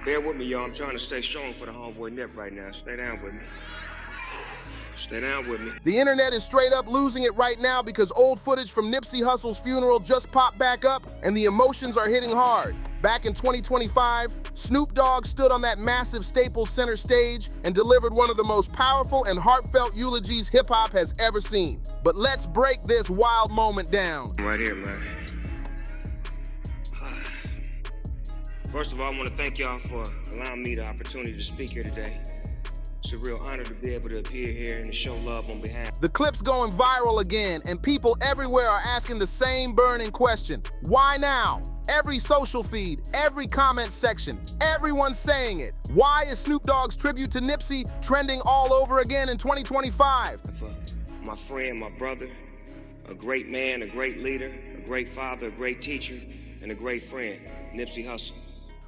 Bear with me, y'all. I'm trying to stay strong for the homeboy Nip right now. Stay down with me. Stay down with me. The internet is straight up losing it right now because old footage from Nipsey Hussle's funeral just popped back up and the emotions are hitting hard. Back in 2025, Snoop Dogg stood on that massive Staples Center stage and delivered one of the most powerful and heartfelt eulogies hip-hop has ever seen. But let's break this wild moment down. Right here, man. First of all, I want to thank y'all for allowing me the opportunity to speak here today. It's a real honor to be able to appear here and to show love on behalf. The clip's going viral again, and people everywhere are asking the same burning question. Why now? Every social feed, every comment section, everyone's saying it. Why is Snoop Dogg's tribute to Nipsey trending all over again in 2025? For my friend, my brother, a great man, a great leader, a great father, a great teacher, and a great friend, Nipsey Hussle.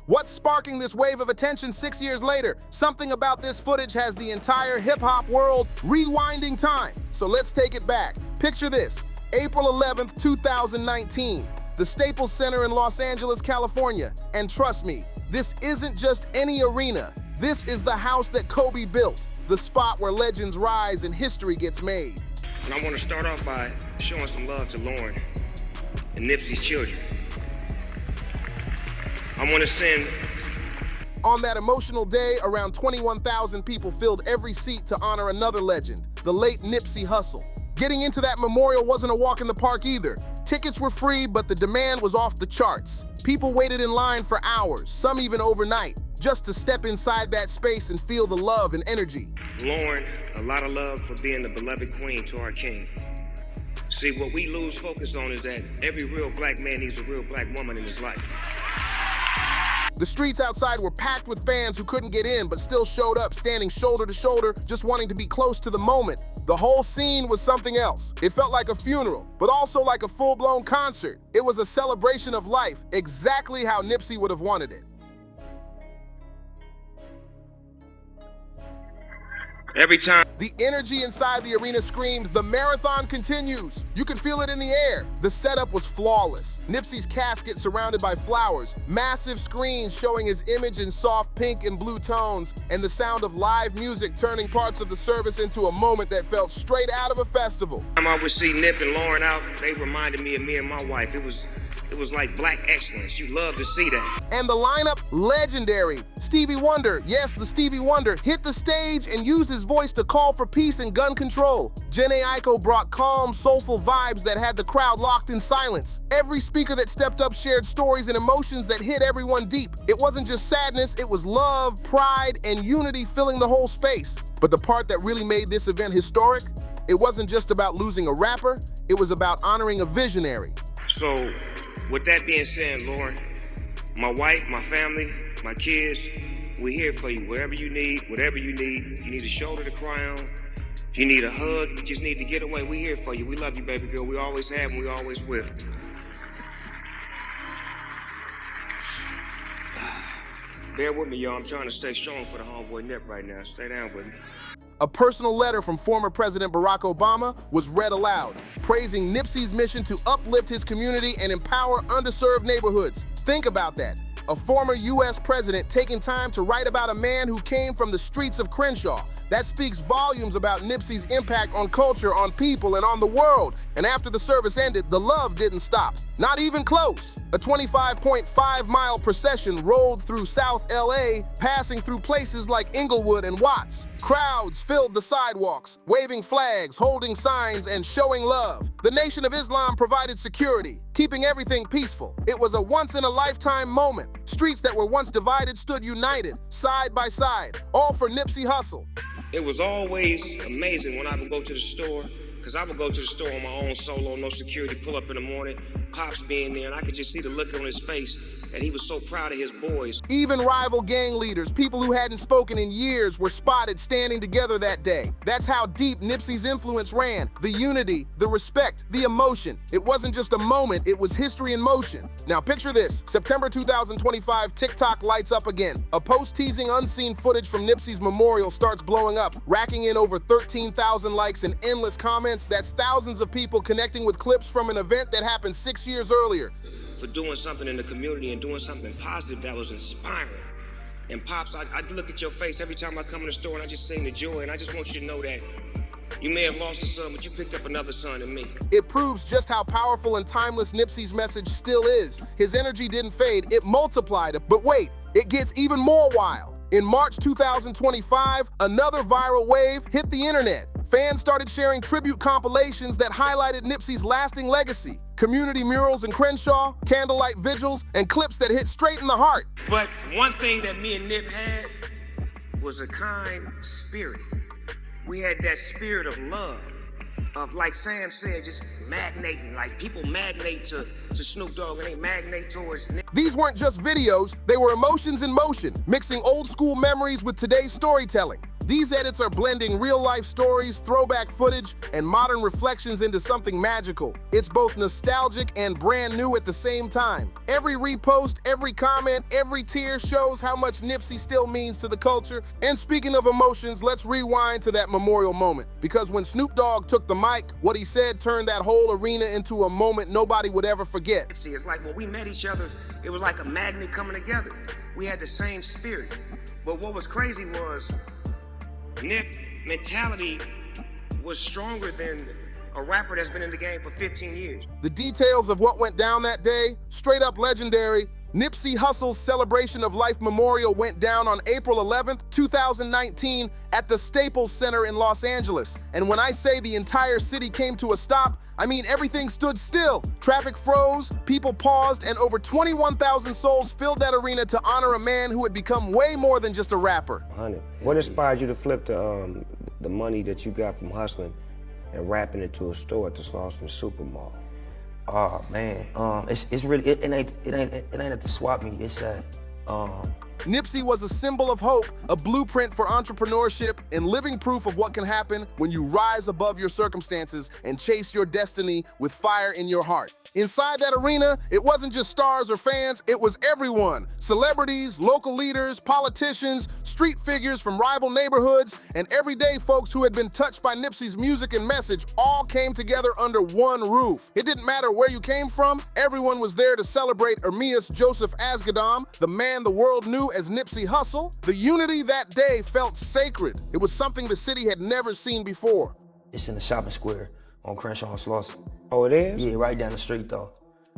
What's sparking this wave of attention 6 years later? Something about this footage has the entire hip-hop world rewinding time. So let's take it back. Picture this, April 11th, 2019, the Staples Center in Los Angeles, California. And trust me, this isn't just any arena. This is the house that Kobe built, the spot where legends rise and history gets made. And I want to start off by showing some love to Lauren and Nipsey's children. I want to send. On that emotional day, around 21,000 people filled every seat to honor another legend, the late Nipsey Hussle. Getting into that memorial wasn't a walk in the park either. Tickets were free, but the demand was off the charts. People waited in line for hours, some even overnight, just to step inside that space and feel the love and energy. Lauren, a lot of love for being the beloved queen to our king. See, what we lose focus on is that every real black man needs a real black woman in his life. The streets outside were packed with fans who couldn't get in but still showed up, standing shoulder to shoulder, just wanting to be close to the moment. The whole scene was something else. It felt like a funeral, but also like a full-blown concert. It was a celebration of life, exactly how Nipsey would have wanted it. Every time. The energy inside the arena screamed, "The marathon continues." You could feel it in the air. The setup was flawless. Nipsey's casket surrounded by flowers, massive screens showing his image in soft pink and blue tones, and the sound of live music turning parts of the service into a moment that felt straight out of a festival. Every time I would see Nip and Lauren out, they reminded me of me and my wife. It was like black excellence. You love to see that. And the lineup, legendary. Stevie Wonder, yes, the Stevie Wonder, hit the stage and used his voice to call for peace and gun control. Jhené Aiko brought calm, soulful vibes that had the crowd locked in silence. Every speaker that stepped up shared stories and emotions that hit everyone deep. It wasn't just sadness, it was love, pride, and unity filling the whole space. But the part that really made this event historic, it wasn't just about losing a rapper, it was about honoring a visionary. So, with that being said, Lauren, my wife, my family, my kids, we're here for you. Wherever you need, whatever you need. If you need a shoulder to cry on, if you need a hug, you just need to get away, we're here for you. We love you, baby girl. We always have and we always will. Bear with me, y'all. I'm trying to stay strong for the homeboy Nip right now. Stay down with me. A personal letter from former President Barack Obama was read aloud, praising Nipsey's mission to uplift his community and empower underserved neighborhoods. Think about that. A former U.S. president taking time to write about a man who came from the streets of Crenshaw. That speaks volumes about Nipsey's impact on culture, on people, and on the world. And after the service ended, the love didn't stop. Not even close. A 25.5-mile procession rolled through South L.A., passing through places like Inglewood and Watts. Crowds filled the sidewalks, waving flags, holding signs, and showing love. The Nation of Islam provided security, keeping everything peaceful. It was a once-in-a-lifetime moment. Streets that were once divided stood united, side by side, all for Nipsey Hussle. It was always amazing when I would go to the store, because I would go to the store on my own solo, no security, pull up in the morning, Pops being there, and I could just see the look on his face that he was so proud of his boys. Even rival gang leaders, people who hadn't spoken in years, were spotted standing together that day. That's how deep Nipsey's influence ran. The unity, the respect, the emotion. It wasn't just a moment, it was history in motion. Now picture this, September 2025, TikTok lights up again. A post teasing unseen footage from Nipsey's memorial starts blowing up, racking in over 13,000 likes and endless comments. That's thousands of people connecting with clips from an event that happened 6 years earlier. For doing something in the community and doing something positive that was inspiring. And Pops, I look at your face every time I come in the store and I just sing the joy, and I just want you to know that you may have lost a son, but you picked up another son in me. It proves just how powerful and timeless Nipsey's message still is. His energy didn't fade, it multiplied. But wait, it gets even more wild. In March 2025, another viral wave hit the internet. Fans started sharing tribute compilations that highlighted Nipsey's lasting legacy. Community murals in Crenshaw, candlelight vigils, and clips that hit straight in the heart. But one thing that me and Nip had was a kind spirit. We had that spirit of love, of, like Sam said, just magnating, like people magnate to Snoop Dogg and they magnate towards Nip. These weren't just videos, they were emotions in motion, mixing old school memories with today's storytelling. These edits are blending real-life stories, throwback footage, and modern reflections into something magical. It's both nostalgic and brand new at the same time. Every repost, every comment, every tear shows how much Nipsey still means to the culture. And speaking of emotions, let's rewind to that memorial moment. Because when Snoop Dogg took the mic, what he said turned that whole arena into a moment nobody would ever forget. It's like when we met each other, it was like a magnet coming together. We had the same spirit. But what was crazy was, Nip mentality was stronger than a rapper that's been in the game for 15 years. The details of what went down that day, straight up legendary. Nipsey Hussle's Celebration of Life Memorial went down on April 11th, 2019 at the Staples Center in Los Angeles. And when I say the entire city came to a stop, I mean everything stood still. Traffic froze, people paused, and over 21,000 souls filled that arena to honor a man who had become way more than just a rapper. 100. What inspired you to flip the money that you got from hustling and wrapping it to a store at the Slauson Supermall? Oh man, it's really it ain't at the swap meet. It's at Nipsey was a symbol of hope, a blueprint for entrepreneurship, and living proof of what can happen when you rise above your circumstances and chase your destiny with fire in your heart. Inside that arena, it wasn't just stars or fans, it was everyone. Celebrities, local leaders, politicians, street figures from rival neighborhoods, and everyday folks who had been touched by Nipsey's music and message all came together under one roof. It didn't matter where you came from, everyone was there to celebrate Ermias Joseph Asghedom, the man the world knew as Nipsey Hussle. The unity that day felt sacred. It was something the city had never seen before. It's in the shopping square on Crenshaw and Slauson. Oh, it is? Yeah, right down the street though.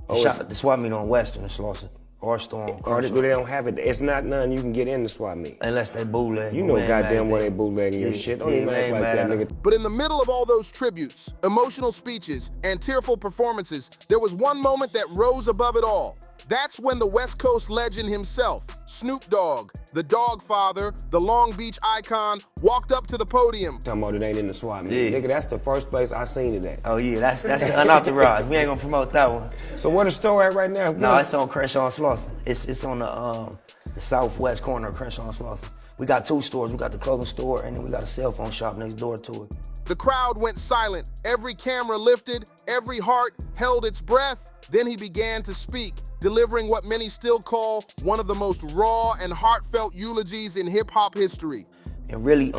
Oh, The swap meet on Western and Slauson. Our store on Or Crenshaw. they don't have it. It's not none you can get in the swap meet. Unless they bootleg. You know goddamn well they bootlegging your shit. Don't even act like that, nigga. But in the middle of all those tributes, emotional speeches, and tearful performances, there was one moment that rose above it all. That's when the West Coast legend himself, Snoop Dogg, the Dog Father, the Long Beach icon, walked up to the podium. Talking about it ain't in the swap meet. Yeah. Nigga, that's the first place I seen it at. Oh yeah, that's the unauthorized. We ain't gonna promote that one. So where the store at right now? No, it's on Crenshaw and Slauson. It's on the southwest corner of Crenshaw and Slauson. We got two stores. We got the clothing store and then we got a cell phone shop next door to it. The crowd went silent. Every camera lifted, every heart held its breath. Then he began to speak, delivering what many still call one of the most raw and heartfelt eulogies in hip-hop history. And really,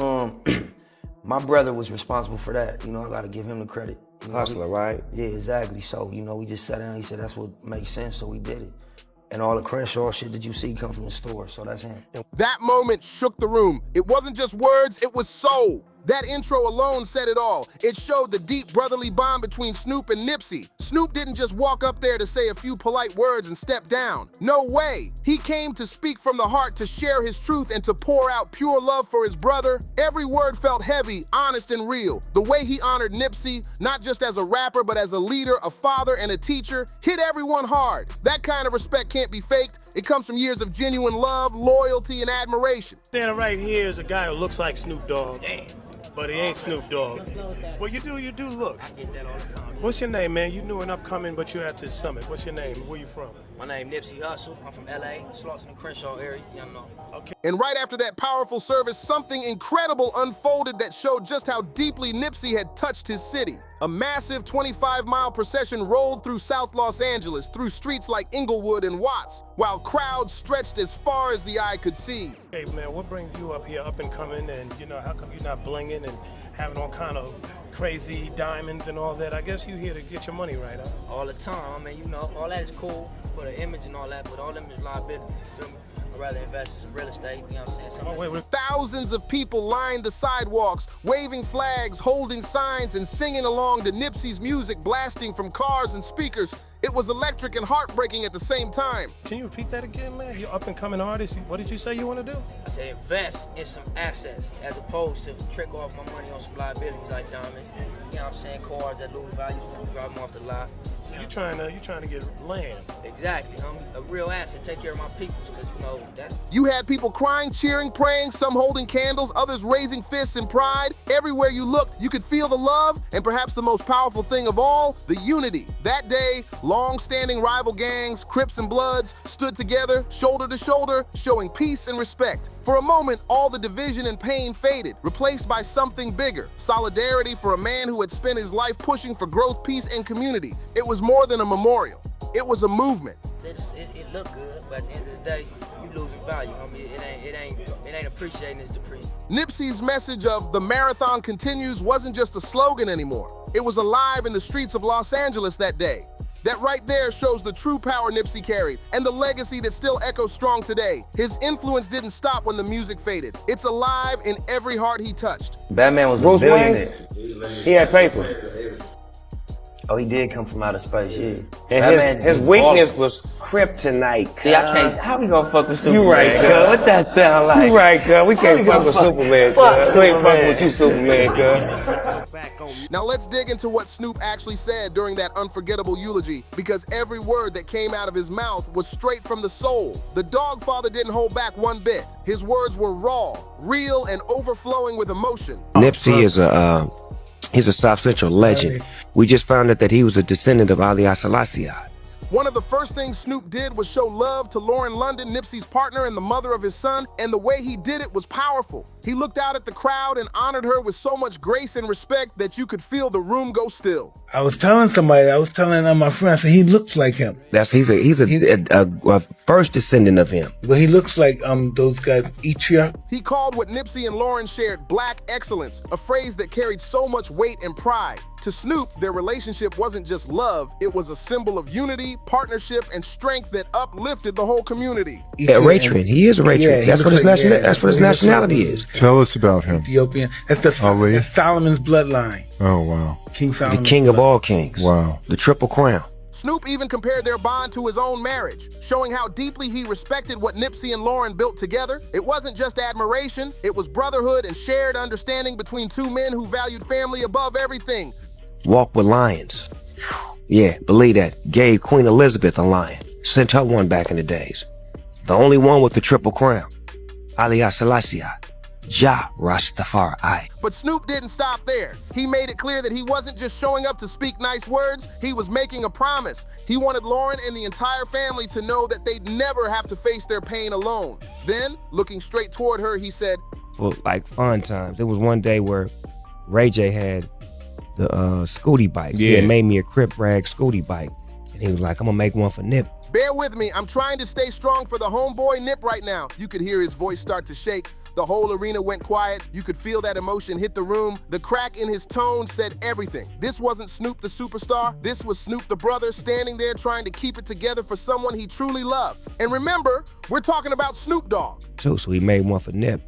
my brother was responsible for that. You know, I gotta give him the credit. You know, Hustler, right? Yeah, exactly. So, you know, we just sat down, he said that's what makes sense, so we did it. And all the Crenshaw shit that you see come from the store, so that's him. That moment shook the room. It wasn't just words, it was soul. That intro alone said it all. It showed the deep brotherly bond between Snoop and Nipsey. Snoop didn't just walk up there to say a few polite words and step down. No way. He came to speak from the heart, to share his truth, and to pour out pure love for his brother. Every word felt heavy, honest, and real. The way he honored Nipsey, not just as a rapper, but as a leader, a father, and a teacher, hit everyone hard. That kind of respect can't be faked. It comes from years of genuine love, loyalty, and admiration. Standing right here is a guy who looks like Snoop Dogg. Damn. But he ain't Snoop Dogg. Well, you do look. I get that all the time. What's your name, man? You new and upcoming, but you're at this summit. What's your name? Where you from? My name Nipsey Hussle. I'm from LA, Slauson and Crenshaw area. You know. Okay. And right after that powerful service, something incredible unfolded that showed just how deeply Nipsey had touched his city. A massive 25-mile procession rolled through South Los Angeles, through streets like Inglewood and Watts, while crowds stretched as far as the eye could see. Hey, man, what brings you up here, up and coming, and, you know, how come you're not blinging and having all kind of crazy diamonds and all that? I guess you here to get your money right, huh? All the time. I mean, you know, all that is cool for the image and all that, but all them is liabilities, you feel me? I'd rather invest in some real estate, you know what I'm saying? Thousands of people lined the sidewalks, waving flags, holding signs, and singing along to Nipsey's music blasting from cars and speakers. It was electric and heartbreaking at the same time. Can you repeat that again, man? You're up and coming artist. What did you say you want to do? I say invest in some assets as opposed to trick off my money on some liabilities like diamonds. You know what I'm saying? Cars that lose value, so you drive them off the lot. So you're trying to get land. Exactly, homie. A real asset. Take care of my people, because you know that's. You had people crying, cheering, praying, some holding candles, others raising fists in pride. Everywhere you looked, you could feel the love, and perhaps the most powerful thing of all, the unity. That day, long-standing rival gangs, Crips and Bloods, stood together, shoulder to shoulder, showing peace and respect. For a moment, all the division and pain faded, replaced by something bigger, solidarity for a man who had spent his life pushing for growth, peace, and community. It was more than a memorial. It was a movement. It looked good, but at the end of the day, you losing value. I mean, it ain't appreciating, it's depreciating. Nipsey's message of "the marathon continues" wasn't just a slogan anymore. It was alive in the streets of Los Angeles that day. That right there shows the true power Nipsey carried and the legacy that still echoes strong today. His influence didn't stop when the music faded. It's alive in every heart he touched. Batman was Bruce a billionaire. He had paper. Oh, he did come from outer space, yeah. And his weakness was kryptonite. See, I can't. How we gonna fuck with Superman? You right, cuz. What that sound like? You right, cuz. We can't fuck with Superman, cuz. We ain't fucking with you, Superman, cuz. Now let's dig into what Snoop actually said during that unforgettable eulogy, because every word that came out of his mouth was straight from the soul. The Dog Father didn't hold back one bit. His words were raw, real, and overflowing with emotion. Nipsey is he's a South Central legend. We just found out that he was a descendant of Ali Selassie. One of the first things Snoop did was show love to Lauren London, Nipsey's partner and the mother of his son, and the way he did it was powerful. He looked out at the crowd and honored her with so much grace and respect that you could feel the room go still. I was telling my friend, I said, he looks like him. He's a first descendant of him. Well, he looks like those guys, Ichia. He called what Nipsey and Lauren shared black excellence, a phrase that carried so much weight and pride. To Snoop, their relationship wasn't just love, it was a symbol of unity, partnership, and strength that uplifted the whole community. Yeah, Raytran. He is a Raytran. Yeah, that's what his nationality is. Tell us about him. Ethiopian. That's Ali. Solomon's bloodline. Oh, wow. King Solomon. The king of all kings. Wow. The Triple Crown. Snoop even compared their bond to his own marriage, showing how deeply he respected what Nipsey and Lauren built together. It wasn't just admiration, it was brotherhood and shared understanding between two men who valued family above everything. Walk with lions. Yeah, believe that. Gave Queen Elizabeth a lion. Sent her one back in the days. The only one with the Triple Crown. Ali Selassie. Jah Rastafari. But Snoop didn't stop there. He made it clear that he wasn't just showing up to speak nice words, he was making a promise. He wanted Lauren and the entire family to know that they'd never have to face their pain alone. Then, looking straight toward her, he said, Well, like fun times. There was one day where Ray J had the Scooty bikes. Yeah. He had made me a Crip Rag Scooty bike. And he was like, I'm gonna make one for Nip. Bear with me, I'm trying to stay strong for the homeboy Nip right now. You could hear his voice start to shake. The whole arena went quiet. You could feel that emotion hit the room. The crack in his tone said everything. This wasn't Snoop the superstar. This was Snoop the brother standing there trying to keep it together for someone he truly loved. And remember, we're talking about Snoop Dogg. So he made one for Nip.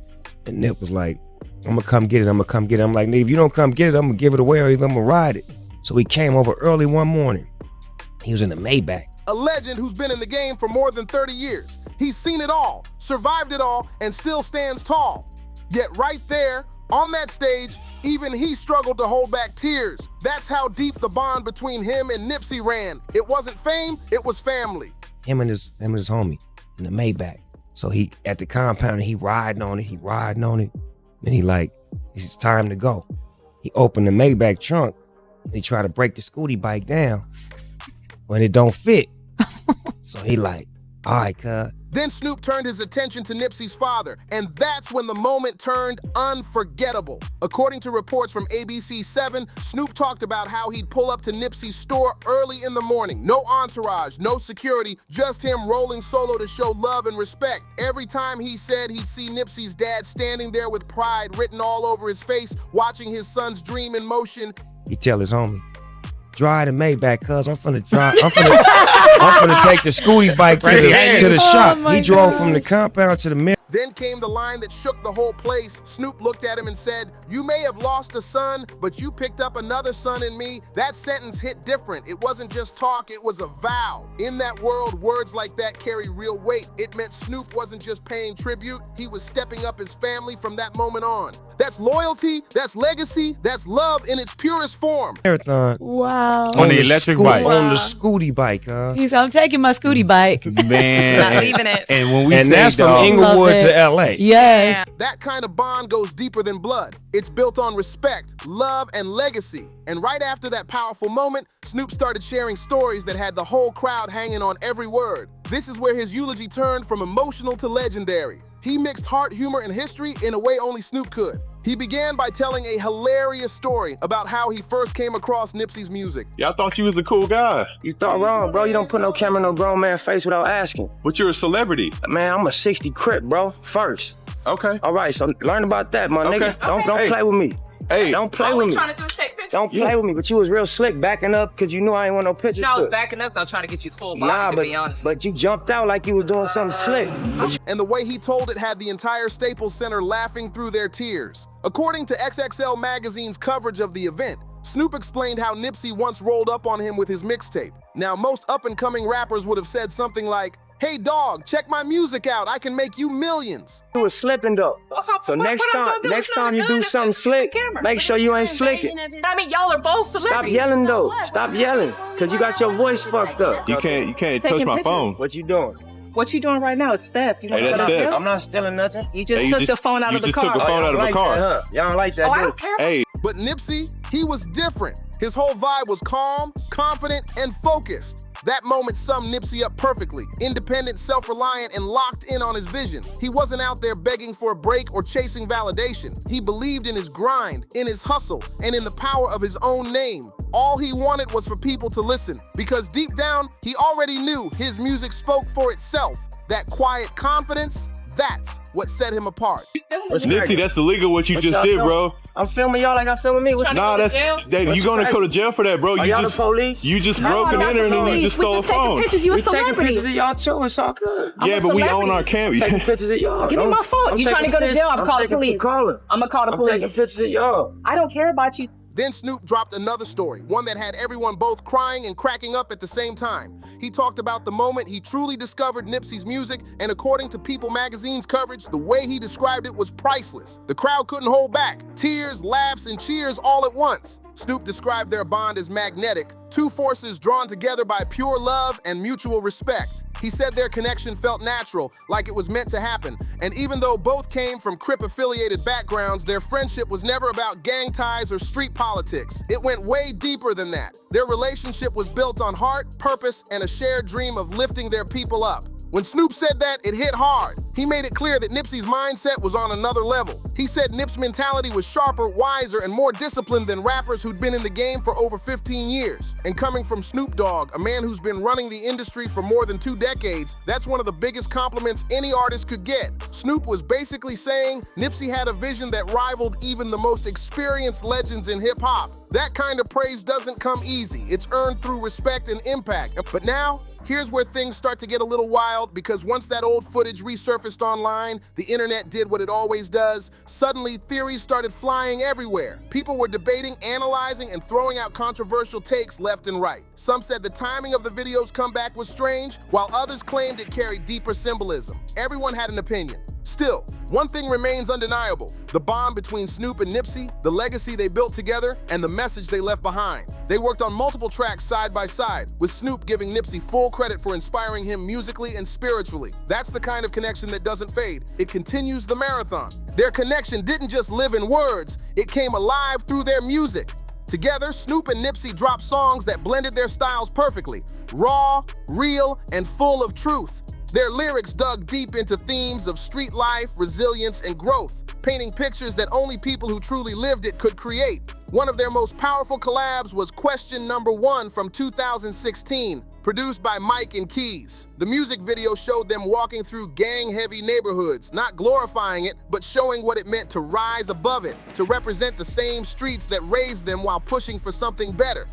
And Nip was like, I'm gonna come get it, I'm gonna come get it. I'm like, if you don't come get it, I'm gonna give it away or either I'm gonna ride it. So he came over early one morning. He was in the Maybach. A legend who's been in the game for more than 30 years. He's seen it all, survived it all, and still stands tall. Yet right there, on that stage, even he struggled to hold back tears. That's how deep the bond between him and Nipsey ran. It wasn't fame, it was family. Him and his homie in the Maybach. So he at the compound and he riding on it. Then he like, it's time to go. He opened the Maybach trunk and he tried to break the Scooty bike down when it don't fit. So he like, all right, cuz. Then Snoop turned his attention to Nipsey's father, and that's when the moment turned unforgettable. According to reports from ABC 7, Snoop talked about how he'd pull up to Nipsey's store early in the morning. No entourage, no security, just him rolling solo to show love and respect. Every time he said he'd see Nipsey's dad standing there with pride written all over his face, watching his son's dream in motion. He tell his homie, drive the Maybach, cuz I'm finna drive. I'm finna take the scooty bike to the shop. my He drove from the gosh. compound to the mill. Then came the line that shook the whole place. Snoop looked at him and said, "You may have lost a son, but you picked up another son in me." That sentence hit different. It wasn't just talk, it was a vow. In that world, words like that carry real weight. It meant Snoop wasn't just paying tribute, he was stepping up his family from that moment on. That's loyalty, that's legacy, that's love in its purest form. Marathon. Wow. On the electric bike. On the scooty bike, huh? He said, I'm taking my scooty bike. Man. Not leaving it. And when we And say that's from dog, Inglewood Love to it. LA. Yes. That kind of bond goes deeper than blood. It's built on respect, love, and legacy. And right after that powerful moment, Snoop started sharing stories that had the whole crowd hanging on every word. This is where his eulogy turned from emotional to legendary. He mixed heart, humor, and history in a way only Snoop could. He began by telling a hilarious story about how he first came across Nipsey's music. Yeah, I thought you was a cool guy, You thought wrong, bro. You don't put no camera in no grown man face without asking. but you're a celebrity. Man, I'm a 60 Crip, bro. First. Okay. All right, so learn about that, my Okay. nigga. Don't Hey. play with me. Hey, Don't play All with we me. trying to do is take pictures. Don't play with me. But you was real slick backing up because you knew I ain't want no pictures. No, I was took. backing us. I was trying to get you full body, Nah, to be honest. but you jumped out like you was doing something slick. And the way he told it had the entire Staples Center laughing through their tears. According to XXL Magazine's coverage of the event, Snoop explained how Nipsey once rolled up on him with his mixtape. Now, most up-and-coming rappers would have said something like, "Hey dog, check my music out, I can make you millions." You was slipping though. So next time you do something slick, make sure you ain't slicking. I mean, y'all are both Stop celebrities. yelling though. Stop yelling, cause you got your voice fucked up. you can't touch Taking my pictures. phone. What you doing? What you doing right now is theft. You Hey, know that's what theft. I'm not stealing nothing. You just Hey, took the phone out you of the just car. took the phone out of the Like car. that, huh? Y'all don't like that, Oh, I do don't it? care. Hey, But Nipsey, he was different. His whole vibe was calm, confident, and focused. That moment summed Nipsey up perfectly. Independent, self-reliant, and locked in on his vision. He wasn't out there begging for a break or chasing validation. He believed in his grind, in his hustle, and in the power of his own name. All he wanted was for people to listen, because deep down, he already knew his music spoke for itself. That quiet confidence, that's what set him apart. Nipsey, that's illegal what you just did, bro. I'm filming y'all like I'm filming me. What's Nah, to jail? you gonna go to jail for that, bro. Are You y'all the just police? you just No, broke I'm an not enter and the then you police. just stole a We just taking phone. pictures. You a We taking celebrity. pictures of y'all too. It's all good. I'm Yeah, a but we celebrity. own our camera. Taking pictures of y'all. Give me my phone. You trying to go to jail? I'm calling the police. I'm gonna call the I'm taking police. pictures of y'all. I don't care about you. Then Snoop dropped another story, one that had everyone both crying and cracking up at the same time. He talked about the moment he truly discovered Nipsey's music, and according to People Magazine's coverage, the way he described it was priceless. The crowd couldn't hold back. Tears, laughs, and cheers all at once. Snoop described their bond as magnetic, two forces drawn together by pure love and mutual respect. He said their connection felt natural, like it was meant to happen. And even though both came from Crip-affiliated backgrounds, their friendship was never about gang ties or street politics. It went way deeper than that. Their relationship was built on heart, purpose, and a shared dream of lifting their people up. When Snoop said that, it hit hard. He made it clear that Nipsey's mindset was on another level. He said Nip's mentality was sharper, wiser, and more disciplined than rappers who'd been in the game for over 15 years. And coming from Snoop Dogg, a man who's been running the industry for more than 2 decades, that's one of the biggest compliments any artist could get. Snoop was basically saying Nipsey had a vision that rivaled even the most experienced legends in hip-hop. That kind of praise doesn't come easy. It's earned through respect and impact. But now, here's where things start to get a little wild, because once that old footage resurfaced online, the internet did what it always does. Suddenly, theories started flying everywhere. People were debating, analyzing, and throwing out controversial takes left and right. Some said the timing of the video's comeback was strange, while others claimed it carried deeper symbolism. Everyone had an opinion. Still, one thing remains undeniable: the bond between Snoop and Nipsey, the legacy they built together, and the message they left behind. They worked on multiple tracks side by side, with Snoop giving Nipsey full credit for inspiring him musically and spiritually. That's the kind of connection that doesn't fade. It continues the marathon. Their connection didn't just live in words, it came alive through their music. Together, Snoop and Nipsey dropped songs that blended their styles perfectly: raw, real, and full of truth. Their lyrics dug deep into themes of street life, resilience, and growth, painting pictures that only people who truly lived it could create. One of their most powerful collabs was Question Number 1 from 2016, produced by Mike and Keys. The music video showed them walking through gang-heavy neighborhoods, not glorifying it, but showing what it meant to rise above it, to represent the same streets that raised them while pushing for something better.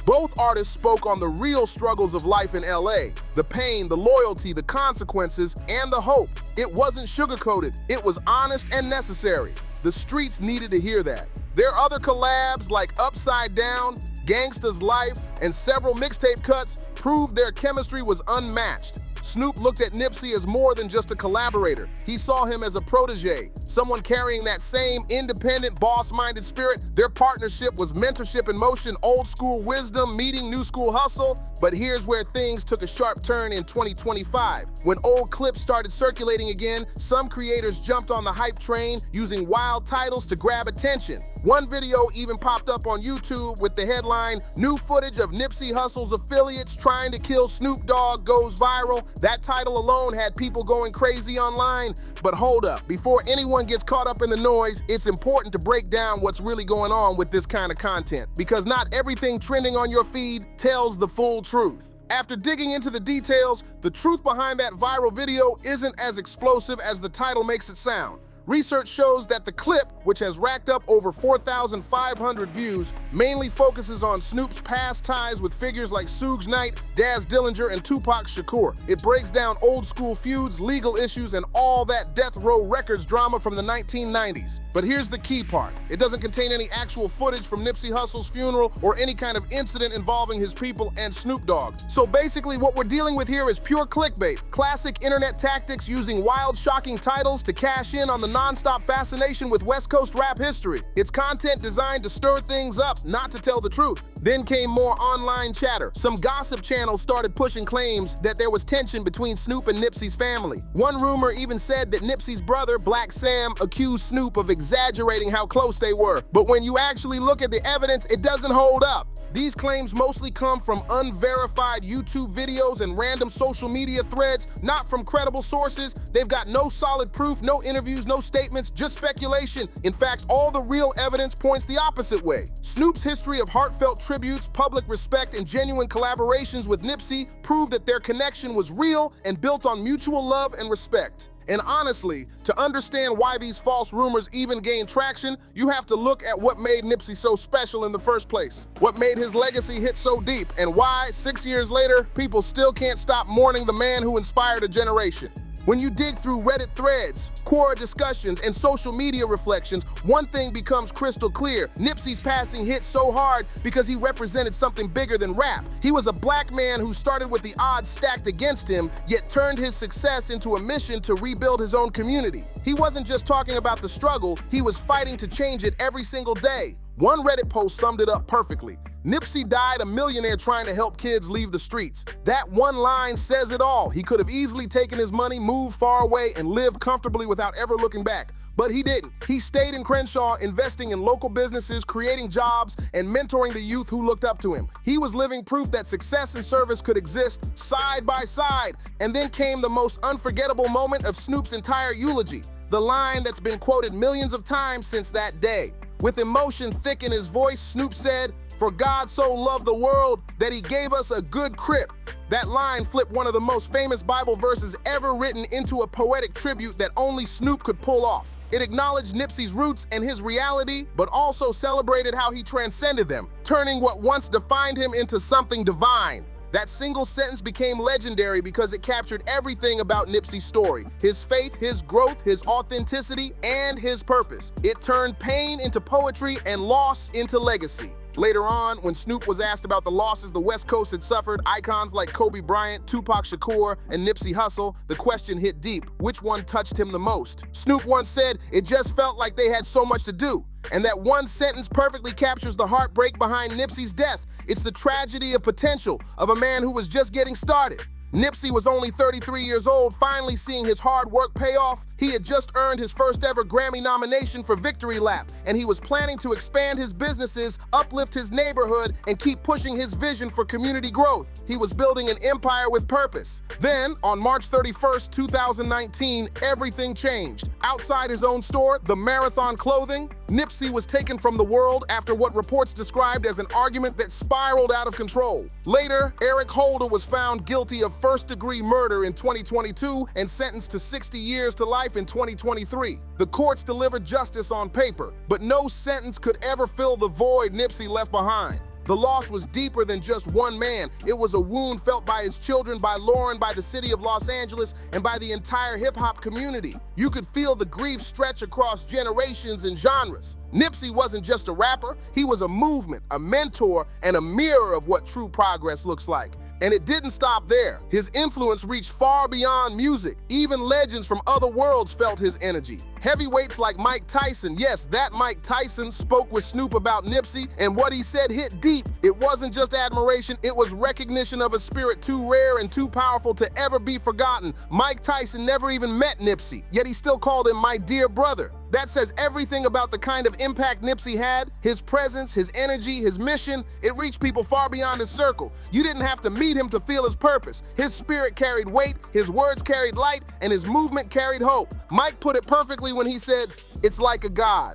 Both artists spoke on the real struggles of life in LA, the pain, the loyalty, the consequences, and the hope. It wasn't sugarcoated, it was honest and necessary. The streets needed to hear that. Their other collabs like Upside Down, Gangsta's Life, and several mixtape cuts proved their chemistry was unmatched. Snoop looked at Nipsey as more than just a collaborator. He saw him as a protege, someone carrying that same independent, boss-minded spirit. Their partnership was mentorship in motion, old school wisdom meeting new school hustle. But here's where things took a sharp turn in 2025. When old clips started circulating again, some creators jumped on the hype train using wild titles to grab attention. One video even popped up on YouTube with the headline, "New footage of Nipsey Hussle's affiliates trying to kill Snoop Dogg goes viral." That title alone had people going crazy online. But hold up, before anyone gets caught up in the noise, it's important to break down what's really going on with this kind of content, because not everything trending on your feed tells the full truth. After digging into the details, the truth behind that viral video isn't as explosive as the title makes it sound. Research shows that the clip, which has racked up over 4,500 views, mainly focuses on Snoop's past ties with figures like Suge Knight, Daz Dillinger, and Tupac Shakur. It breaks down old school feuds, legal issues, and all that Death Row Records drama from the 1990s. But here's the key part. It doesn't contain any actual footage from Nipsey Hussle's funeral or any kind of incident involving his people and Snoop Dogg. So basically what we're dealing with here is pure clickbait, classic internet tactics using wild, shocking titles to cash in on the non-stop fascination with West Coast rap history. It's content designed to stir things up, not to tell the truth. Then came more online chatter. Some gossip channels started pushing claims that there was tension between Snoop and Nipsey's family. One rumor even said that Nipsey's brother, Black Sam, accused Snoop of exaggerating how close they were. But when you actually look at the evidence, it doesn't hold up. These claims mostly come from unverified YouTube videos and random social media threads, not from credible sources. They've got no solid proof, no interviews, no statements, just speculation. In fact, all the real evidence points the opposite way. Snoop's history of heartfelt tributes, public respect, and genuine collaborations with Nipsey prove that their connection was real and built on mutual love and respect. And honestly, to understand why these false rumors even gain traction, you have to look at what made Nipsey so special in the first place. What made his legacy hit so deep, and why, 6 years later, people still can't stop mourning the man who inspired a generation. When you dig through Reddit threads, Quora discussions, and social media reflections, one thing becomes crystal clear. Nipsey's passing hit so hard because he represented something bigger than rap. He was a black man who started with the odds stacked against him, yet turned his success into a mission to rebuild his own community. He wasn't just talking about the struggle, he was fighting to change it every single day. One Reddit post summed it up perfectly. Nipsey died a millionaire trying to help kids leave the streets. That one line says it all. He could have easily taken his money, moved far away, and lived comfortably without ever looking back. But he didn't. He stayed in Crenshaw, investing in local businesses, creating jobs, and mentoring the youth who looked up to him. He was living proof that success and service could exist side by side. And then came the most unforgettable moment of Snoop's entire eulogy. The line that's been quoted millions of times since that day. With emotion thick in his voice, Snoop said, "For God so loved the world that he gave us a good crip." That line flipped one of the most famous Bible verses ever written into a poetic tribute that only Snoop could pull off. It acknowledged Nipsey's roots and his reality, but also celebrated how he transcended them, turning what once defined him into something divine. That single sentence became legendary because it captured everything about Nipsey's story: his faith, his growth, his authenticity, and his purpose. It turned pain into poetry and loss into legacy. Later on, when Snoop was asked about the losses the West Coast had suffered, icons like Kobe Bryant, Tupac Shakur, and Nipsey Hussle, the question hit deep: which one touched him the most? Snoop once said, "It just felt like they had so much to do." And that one sentence perfectly captures the heartbreak behind Nipsey's death. It's the tragedy of potential, of a man who was just getting started. Nipsey was only 33 years old, finally seeing his hard work pay off. He had just earned his first ever Grammy nomination for Victory Lap, and he was planning to expand his businesses, uplift his neighborhood, and keep pushing his vision for community growth. He was building an empire with purpose. Then, on March 31st, 2019, everything changed. Outside his own store, the Marathon Clothing, Nipsey was taken from the world after what reports described as an argument that spiraled out of control. Later, Eric Holder was found guilty of first-degree murder in 2022 and sentenced to 60 years to life in 2023. The courts delivered justice on paper, but no sentence could ever fill the void Nipsey left behind. The loss was deeper than just one man. It was a wound felt by his children, by Lauren, by the city of Los Angeles, and by the entire hip-hop community. You could feel the grief stretch across generations and genres. Nipsey wasn't just a rapper, he was a movement, a mentor, and a mirror of what true progress looks like. And it didn't stop there. His influence reached far beyond music. Even legends from other worlds felt his energy. Heavyweights like Mike Tyson, yes, that Mike Tyson, spoke with Snoop about Nipsey, and what he said hit deep. It wasn't just admiration, it was recognition of a spirit too rare and too powerful to ever be forgotten. Mike Tyson never even met Nipsey, yet he still called him my dear brother. That says everything about the kind of impact Nipsey had, his presence, his energy, his mission. It reached people far beyond his circle. You didn't have to meet him to feel his purpose. His spirit carried weight, his words carried light, and his movement carried hope. Mike put it perfectly when he said, "It's like a god."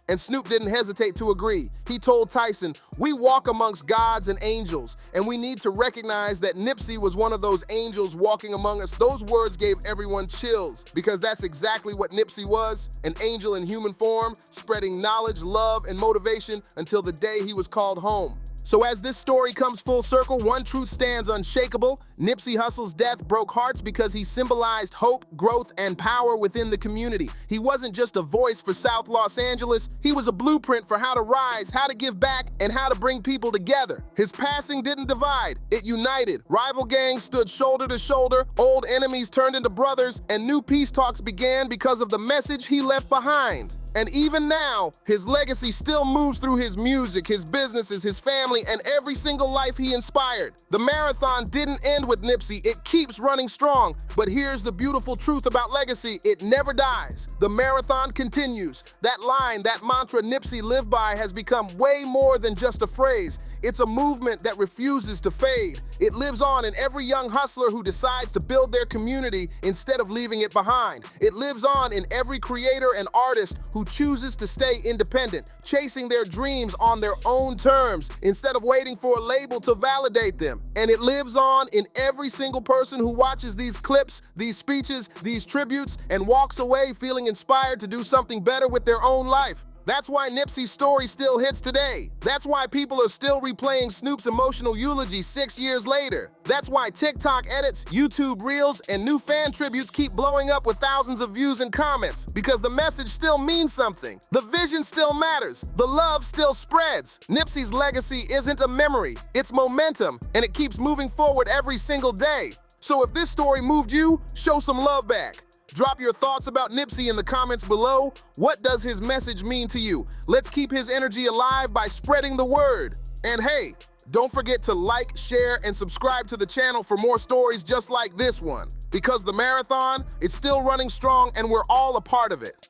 And Snoop didn't hesitate to agree. He told Tyson, "We walk amongst gods and angels, and we need to recognize that Nipsey was one of those angels walking among us." Those words gave everyone chills, because that's exactly what Nipsey was, an angel in human form, spreading knowledge, love, and motivation until the day he was called home. So as this story comes full circle, one truth stands unshakable. Nipsey Hussle's death broke hearts because he symbolized hope, growth, and power within the community. He wasn't just a voice for South Los Angeles, he was a blueprint for how to rise, how to give back, and how to bring people together. His passing didn't divide, it united. Rival gangs stood shoulder to shoulder, old enemies turned into brothers, and new peace talks began because of the message he left behind. And even now, his legacy still moves through his music, his businesses, his family, and every single life he inspired. The marathon didn't end with Nipsey, it keeps running strong. But here's the beautiful truth about legacy, it never dies. The marathon continues. That line, that mantra Nipsey lived by has become way more than just a phrase. It's a movement that refuses to fade. It lives on in every young hustler who decides to build their community instead of leaving it behind. It lives on in every creator and artist who chooses to stay independent, chasing their dreams on their own terms instead of waiting for a label to validate them. And it lives on in every single person who watches these clips, these speeches, these tributes, and walks away feeling inspired to do something better with their own life. That's why Nipsey's story still hits today. That's why people are still replaying Snoop's emotional eulogy 6 years later. That's why TikTok edits, YouTube Reels, and new fan tributes keep blowing up with thousands of views and comments. Because the message still means something. The vision still matters. The love still spreads. Nipsey's legacy isn't a memory, it's momentum, and it keeps moving forward every single day. So if this story moved you, show some love back. Drop your thoughts about Nipsey in the comments below. What does his message mean to you? Let's keep his energy alive by spreading the word. And hey, don't forget to like, share, and subscribe to the channel for more stories just like this one. Because the marathon is still running strong and we're all a part of it.